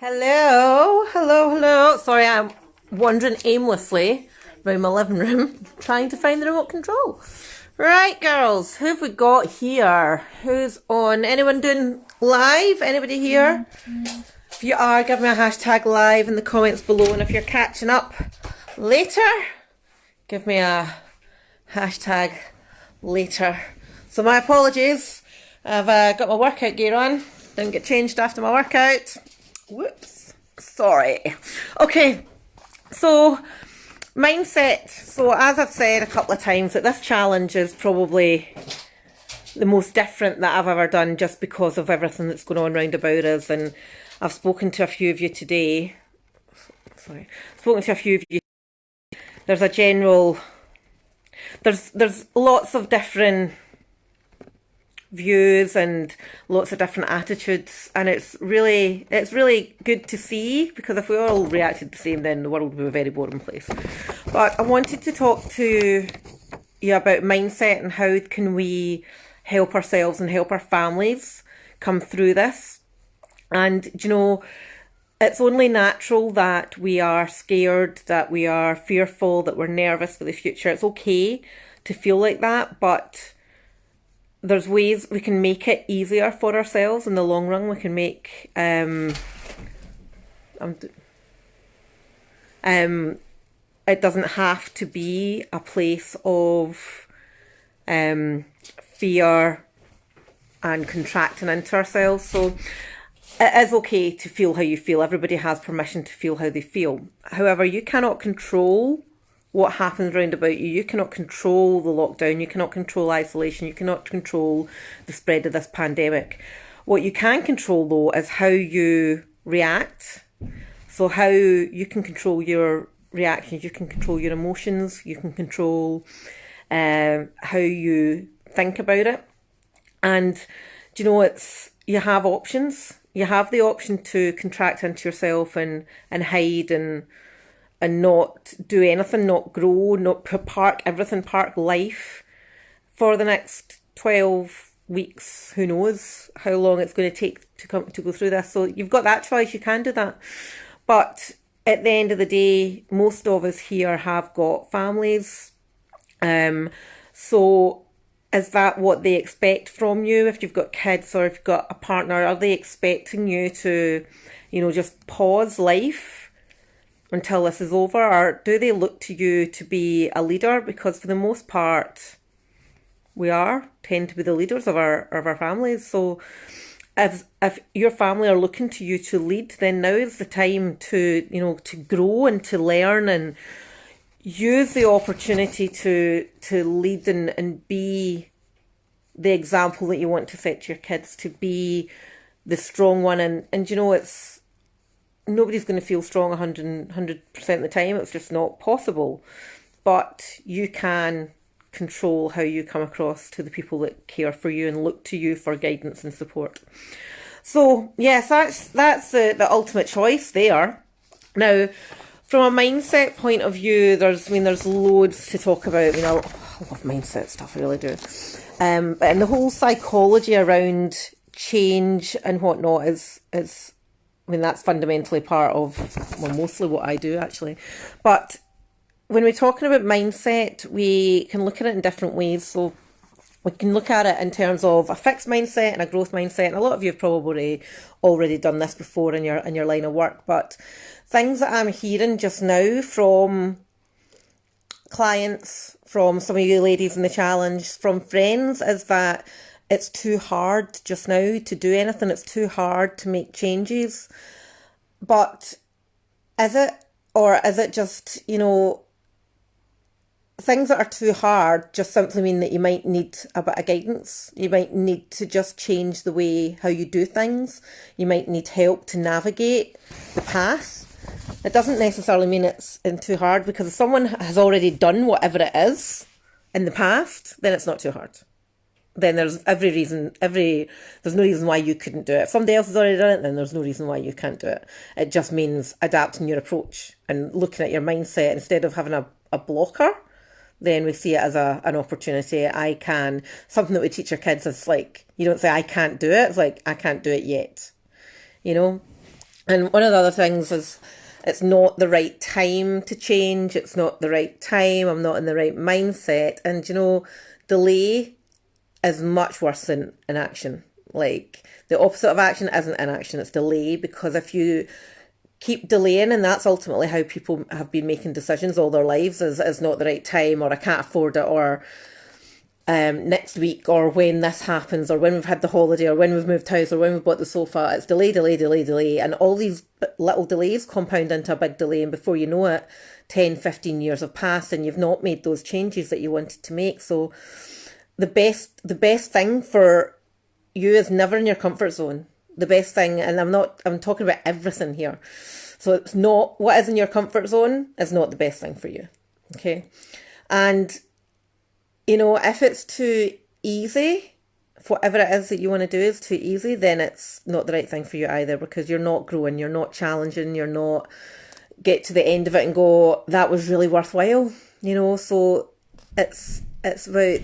Hello, hello, hello. Sorry, I'm wandering aimlessly around my living room trying to find the remote control. Right, girls, who have we got here? Who's on? Anyone doing live? Anybody here? If you are, give me a hashtag live in the comments below. And if you're catching up later, give me a hashtag later. So my apologies. I've got my workout gear on. Didn't get changed after my workout. Whoops. Sorry. Okay. So mindset. So as I've said a couple of times, that this challenge is probably the most different that I've ever done, just because of everything that's going on round about us. And I've spoken to a few of you today. Spoken to a few of you. There's a general. There's lots of different views and lots of different attitudes, and it's really good to see, because if we all reacted the same, then the world would be a very boring place. But I wanted to talk to you about mindset and how can we help ourselves and help our families come through this. And it's only natural that we are scared, that we are fearful, that we're nervous for the future. It's okay to feel like that, but there's ways we can make it easier for ourselves in the long run. We can make it doesn't have to be a place of fear and contracting into ourselves. So it is okay to feel how you feel. Everybody has permission to feel how they feel. However, you cannot control what happens round about you. You cannot control the lockdown. You cannot control isolation. You cannot control the spread of this pandemic. What you can control, though, is how you react. So how you can control your reactions. You can control your emotions. You can control how you think about it. And you have options. You have the option to contract into yourself and hide and not do anything, not grow, not park life for the next 12 weeks. Who knows how long it's going to take to go through this. So you've got that choice. You can do that. But at the end of the day, most of us here have got families. So is that what they expect from you? If you've got kids or if you've got a partner, are they expecting you to, just pause life until this is over? Or do they look to you to be a leader? Because for the most part, we tend to be the leaders of our families. So if your family are looking to you to lead, then now is the time to grow and to learn and use the opportunity to lead and be the example that you want to set to your kids, to be the strong one. And it's nobody's going to feel strong 100% of the time. It's just not possible. But you can control how you come across to the people that care for you and look to you for guidance and support. So yes, that's the ultimate choice there. Now, from a mindset point of view, there's loads to talk about. I love mindset stuff, I really do. And the whole psychology around change and whatnot is that's fundamentally part of, mostly what I do actually. But when we're talking about mindset, we can look at it in different ways. So we can look at it in terms of a fixed mindset and a growth mindset. And a lot of you have probably already done this before in your line of work. But things that I'm hearing just now from clients, from some of you ladies in the challenge, from friends, is that it's too hard just now to do anything. It's too hard to make changes. But is it? Or is it just, things that are too hard just simply mean that you might need a bit of guidance. You might need to just change the way how you do things. You might need help to navigate the path. It doesn't necessarily mean it's too hard, because if someone has already done whatever it is in the past, then it's not too hard. Then there's there's no reason why you couldn't do it. If somebody else has already done it, then there's no reason why you can't do it. It just means adapting your approach and looking at your mindset instead of having a blocker. Then we see it as an opportunity. Something that we teach our kids is like, you don't say I can't do it. It's like, I can't do it yet. And one of the other things is it's not the right time to change. It's not the right time. I'm not in the right mindset. And, delay is much worse than inaction. Like, the opposite of action isn't inaction, it's delay. Because if you keep delaying, and that's ultimately how people have been making decisions all their lives, is not the right time, or I can't afford it, or next week, or when this happens, or when we've had the holiday, or when we've moved house, or when we've bought the sofa. It's delay, delay, delay, delay. And all these little delays compound into a big delay. And before you know it, 10, 15 years have passed and you've not made those changes that you wanted to make. So the best thing for you is never in your comfort zone. The best thing, and I'm talking about everything here. So it's not, what is in your comfort zone is not the best thing for you. Okay. And if it's too easy, if whatever it is that you want to do is too easy, then it's not the right thing for you either, because you're not growing, you're not challenging, you're not get to the end of it and go, that was really worthwhile, so it's about,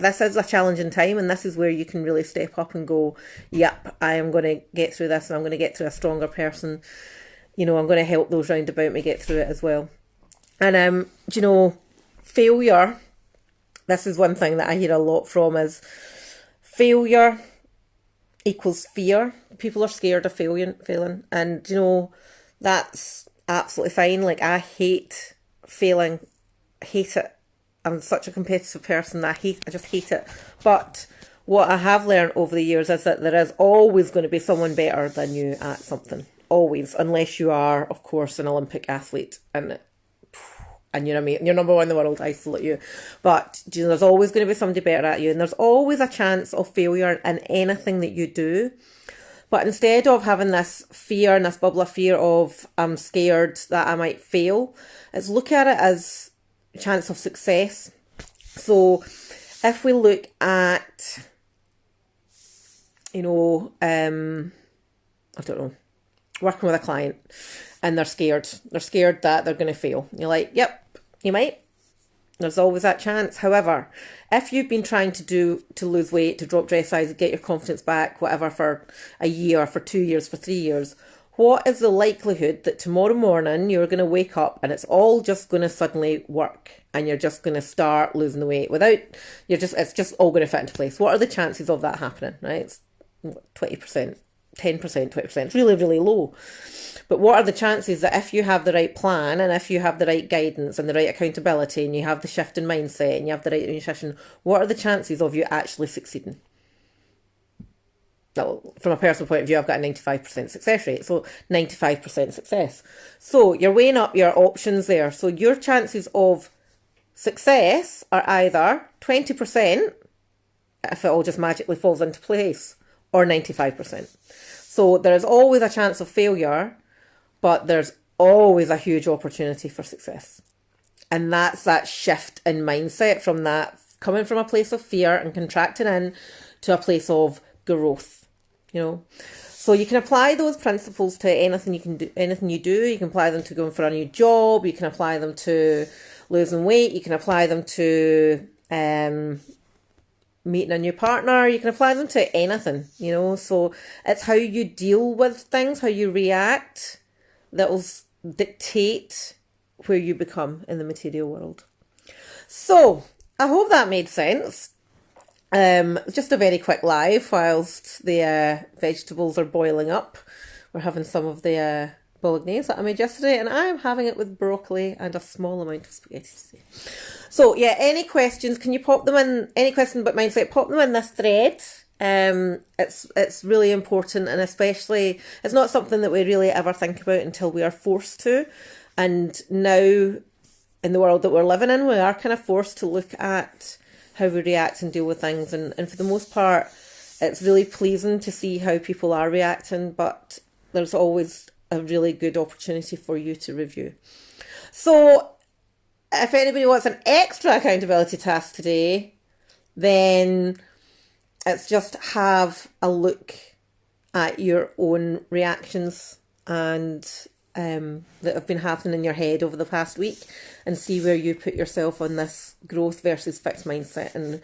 this is a challenging time, and this is where you can really step up and go, yep, I am going to get through this, and I'm going to get through a stronger person, I'm going to help those round about me get through it as well. And failure, this is one thing that I hear a lot from, is failure equals fear. People are scared of failing. And, that's absolutely fine. Like, I hate failing. I hate it. I'm such a competitive person that I just hate it. But what I have learned over the years is that there is always going to be someone better than you at something. Always. Unless you are, of course, an Olympic athlete. And you're amazing, you're number one in the world, I salute you. But there's always going to be somebody better at you, and there's always a chance of failure in anything that you do. But instead of having this fear and this bubble of fear of I'm scared that I might fail, it's look at it as a chance of success. So if we look at, I don't know, working with a client, and they're scared that they're going to fail. You're like, yep, you might. There's always that chance. However, if you've been trying to lose weight, to drop dress size, get your confidence back, whatever, for a year, for 2 years, for 3 years, what is the likelihood that tomorrow morning you're going to wake up and it's all just going to suddenly work and you're just going to start losing the weight it's just all going to fit into place? What are the chances of that happening, right? It's 20%, 10%, 20%. It's really, really low. But what are the chances that if you have the right plan, and if you have the right guidance and the right accountability, and you have the shift in mindset and you have the right nutrition, what are the chances of you actually succeeding? Now, from a personal point of view, I've got a 95% success rate, so 95% success. So you're weighing up your options there. So your chances of success are either 20%, if it all just magically falls into place, or 95%. So there is always a chance of failure, but there's always a huge opportunity for success. And that's that shift in mindset from that, coming from a place of fear and contracting in to a place of growth, So you can apply those principles to anything you do. You can apply them to going for a new job. You can apply them to losing weight. You can apply them to meeting a new partner. You can apply them to anything, So it's how you deal with things, how you react, that will dictate where you become in the material world. So I hope that made sense. Just a very quick live whilst the vegetables are boiling up. We're having some of the bolognese that I made yesterday, and I'm having it with broccoli and a small amount of spaghetti today. So yeah, any questions, can you pop them in? Any questions about mindset, pop them in this thread. It's really important, and especially it's not something that we really ever think about until we are forced to. And now in the world that we're living in, we are kind of forced to look at how we react and deal with things. And for the most part, it's really pleasing to see how people are reacting, but there's always a really good opportunity for you to review. So if anybody wants an extra accountability task today, then it's just have a look at your own reactions and that have been happening in your head over the past week, and see where you put yourself on this growth versus fixed mindset, and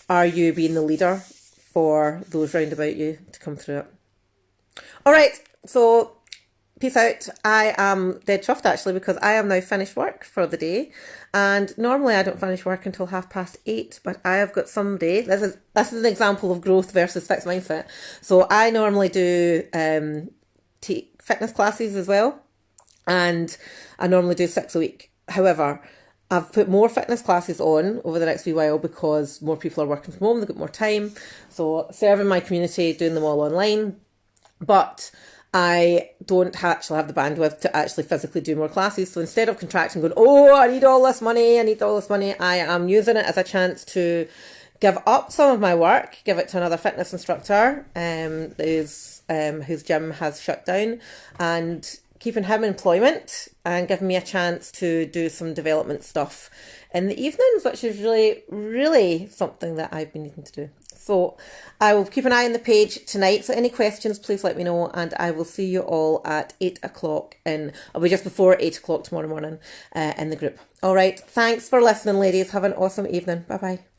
are you being the leader for those round about you to come through it. All right, so peace out. I am dead chuffed actually because I am now finished work for the day, and normally I don't finish work until 8:30. But I have got somebody. This is an example of growth versus fixed mindset. So I normally do take fitness classes as well, and I normally do 6 a week. However, I've put more fitness classes on over the next wee while because more people are working from home, they've got more time. So serving my community, doing them all online. But I don't actually have the bandwidth to actually physically do more classes. So instead of contracting, going, oh, I need all this money, I am using it as a chance to give up some of my work, give it to another fitness instructor whose gym has shut down, and keeping him employment and giving me a chance to do some development stuff in the evenings, which is really, really something that I've been needing to do. So I will keep an eye on the page tonight. So any questions, please let me know, and I will see you all at 8 o'clock I'll be just before 8 o'clock tomorrow morning in the group. All right. Thanks for listening, ladies. Have an awesome evening. Bye-bye.